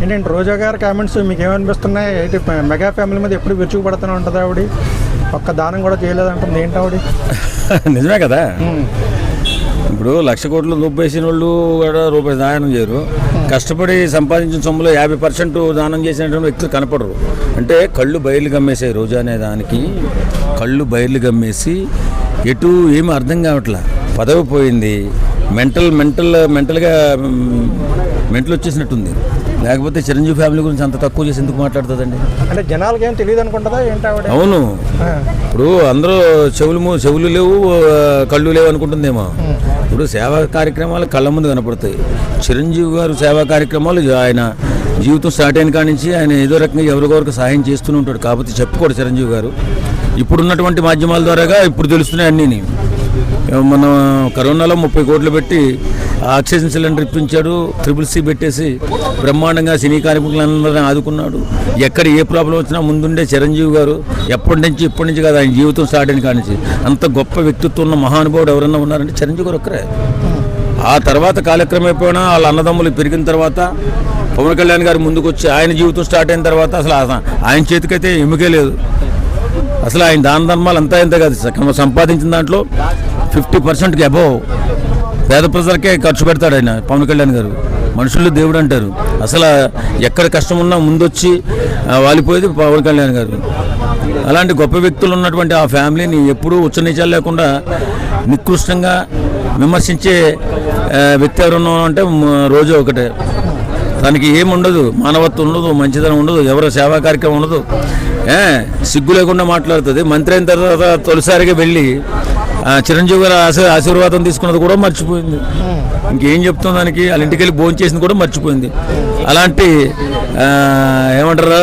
ఏంటంటే రోజా గారి కామెంట్స్ మీకు ఏమనిపిస్తున్నాయి? అయితే మెగా ఫ్యామిలీ మీద ఎప్పుడు విరుచుకుపడుతూనే ఉంటుంది ఆవిడ, ఒక్క దానం కూడా చేయలేదంటుంది, ఏంటి ఆవిడ? నిజమే కదా. ఇప్పుడు 1,00,000 కోట్లు దొబ్బేసిన వాళ్ళు కూడా రూపాయి దానం చేయరు. కష్టపడి సంపాదించిన సొమ్ములో 50% దానం చేసినటువంటి వ్యక్తులు కనపడరు. అంటే కళ్ళు బయలు గమ్మేసాయి. రోజా అనే దానికి కళ్ళు బయలు గమ్మేసి ఎటు ఏమీ అర్థం కావట్లా. పదవి పోయింది, మెంటల్గా మెంటల్ వచ్చేసినట్టుంది. లేకపోతే చిరంజీవి ఫ్యామిలీ గురించి అంత తక్కువ చేసి ఎందుకు మాట్లాడుతుందండి? అంటే జనాలకి ఏం తెలియదు అనుకుంటుందా ఏంటి ఆవిడ? అవును, ఇప్పుడు అందరూ చెవులు లేవు కళ్ళు లేవు అనుకుంటుందేమో. ఇప్పుడు సేవా కార్యక్రమాలు కళ్ళ ముందు కనపడతాయి. చిరంజీవి గారు సేవా కార్యక్రమాలు ఆయన జీవితం స్టార్ట్ అయిన కాడి నుంచి ఆయన ఏదో రకంగా ఎవరికొరకు సహాయం చేస్తూనే ఉంటాడు. కాకపోతే చెప్పుకోడు చిరంజీవి గారు. ఇప్పుడున్నటువంటి మాధ్యమాల ద్వారాగా ఇప్పుడు తెలుస్తున్నాయి అన్నీ. మనం కరోనాలో 30 కోట్లు పెట్టి ఆక్సిజన్ సిలిండర్ ఇప్పించాడు, CCC పెట్టేసి బ్రహ్మాండంగా సినీ కార్మికులందరినీ ఆదుకున్నాడు. ఎక్కడ ఏ ప్రాబ్లం వచ్చినా ముందుండే చిరంజీవి గారు ఇప్పటి నుంచి కాదు, ఆయన జీవితం స్టార్ట్ అయిన కాడి నుంచి. అంత గొప్ప వ్యక్తిత్వం ఉన్న మహానుభావుడు ఎవరన్నా ఉన్నారంటే చిరంజీవి గారు ఒక్కరే. ఆ తర్వాత కాలక్రమం అయిపోయినా వాళ్ళ అన్నదమ్ములు పెరిగిన తర్వాత పవన్ కళ్యాణ్ గారు ముందుకు వచ్చి ఆయన జీవితం స్టార్ట్ అయిన తర్వాత అసలు ఆయన చేతికైతే ఎముకే లేదు. అసలు ఆయన దాన ధర్మాలు అంతా ఇంత కాదు, సంపాదించిన దాంట్లో 50%కి అబోవ్ పేద ప్రజలకే ఖర్చు పెడతాడు ఆయన. పవన్ కళ్యాణ్ గారు మనుషులు దేవుడు అంటారు. అసలు ఎక్కడ కష్టం ఉన్నా ముందొచ్చి వాలిపోయేది పవన్ కళ్యాణ్ గారు. అలాంటి గొప్ప వ్యక్తులు ఉన్నటువంటి ఆ ఫ్యామిలీని ఎప్పుడూ ఉచ్చనీచాలు లేకుండా నికృష్టంగా విమర్శించే వ్యక్తి ఎవరున్నా అంటే రోజు ఒకటే. తనకి ఏముండదు, మానవత్వం ఉండదు, మంచిదనం ఉండదు, ఎవరో సేవా కార్యక్రమం ఉండదు, సిగ్గు లేకుండా మాట్లాడుతుంది. మంత్రి అయిన తర్వాత తొలిసారిగా వెళ్ళి చిరంజీవి గారు ఆశీర్వాదం తీసుకున్నది కూడా మర్చిపోయింది. ఇంకేం చెప్తుంది దానికి? వాళ్ళ ఇంటికి వెళ్ళి భోజనం చేసింది కూడా మర్చిపోయింది. అలాంటి ఏమంటారు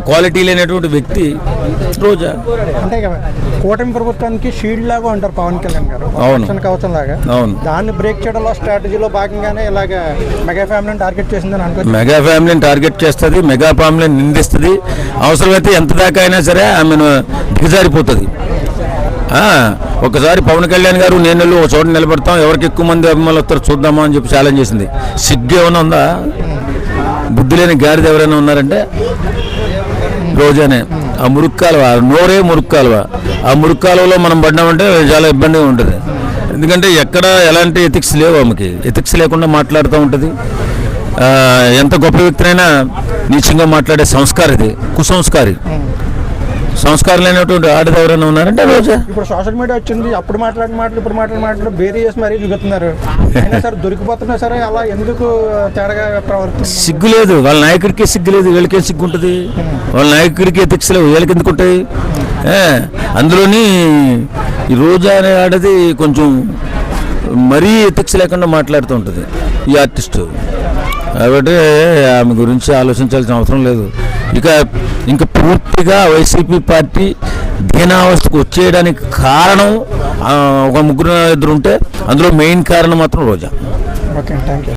క్వాలిటీ లేనటువంటి వ్యక్తి రోజా. అంటే కూటమి ప్రభుత్వానికి షీల్డ్ లాగా ఉంటారు పవన్ కళ్యాణ్ గారు, కవచం లాగా. అవును, దాన్ని బ్రేక్ చేయడంలో స్ట్రాటజీలో భాగంగానే ఇలాగ మెగా ఫ్యామిలీని టార్గెట్ చేసిందని అనుకో. మెగా ఫ్యామిలీని టార్గెట్ చేస్తుంది, మెగా ఫ్యామిలీని నిందిస్తుంది. అవసరమైతే ఎంత దాకా అయినా సరే ఆమెను దిగజారిపోతుంది. ఒకసారి పవన్ కళ్యాణ్ గారు నేను ఒక చోట నిలబెడతాం, ఎవరికి ఎక్కువ మంది అభిమానులు వస్తారు చూద్దామా అని చెప్పి ఛాలెంజ్ చేసింది. సిగ్గు ఏమైనా ఉందా? బుద్ధి లేని గాడిద ఎవరైనా ఉన్నారంటే రోజానే. ఆ మురుక్కాలువ, నోరే మురుక్కాలువ. ఆ మురుక్కాలువలో మనం పడినామంటే చాలా ఇబ్బందిగా ఉంటుంది. ఎందుకంటే ఎక్కడ ఎలాంటి ఎథిక్స్ లేవు ఆమెకి. ఎథిక్స్ లేకుండా మాట్లాడుతూ ఉంటుంది. ఎంత గొప్ప వ్యక్తినైనా నీచంగా మాట్లాడే సంస్కారం ఇది, కుసంస్కారి. సంస్కారం లేనటువంటి ఆడది ఎవరైనా ఉన్నారంటే రోజా. ఇప్పుడు సోషల్ మీడియా వచ్చింది, అప్పుడు మాట్లాడిన మాటలు ఇప్పుడు మాట్లాడిన వేరే చేసి మరీ చూపుతున్నారు. అయినా సరే దొరికిపోతున్నా సరే అలా ఎందుకు తేడాగా ప్రవర్తిస్తుంది? సిగ్గు లేదు, వాళ్ళ నాయకుడికి సిగ్గు లేదు, వీళ్ళకే సిగ్గు ఉంటుంది. వాళ్ళ నాయకుడికి ఎథిక్స్ లేవు, వీళ్ళకి ఎందుకు ఉంటాయి? అందులోని ఈ రోజా అనే ఆడది కొంచెం మరీ ఎథిక్స్ లేకుండా మాట్లాడుతూ ఉంటుంది ఈ ఆర్టిస్టు. కాబట్టి ఆమె గురించి ఆలోచించాల్సిన అవసరం లేదు. ఇంకా పూర్తిగా వైసీపీ పార్టీ దీనావస్థకు వచ్చేయడానికి కారణం ఒక 3-4 ఉంటే అందులో మెయిన్ కారణం మాత్రం రోజా. Okay, thank you.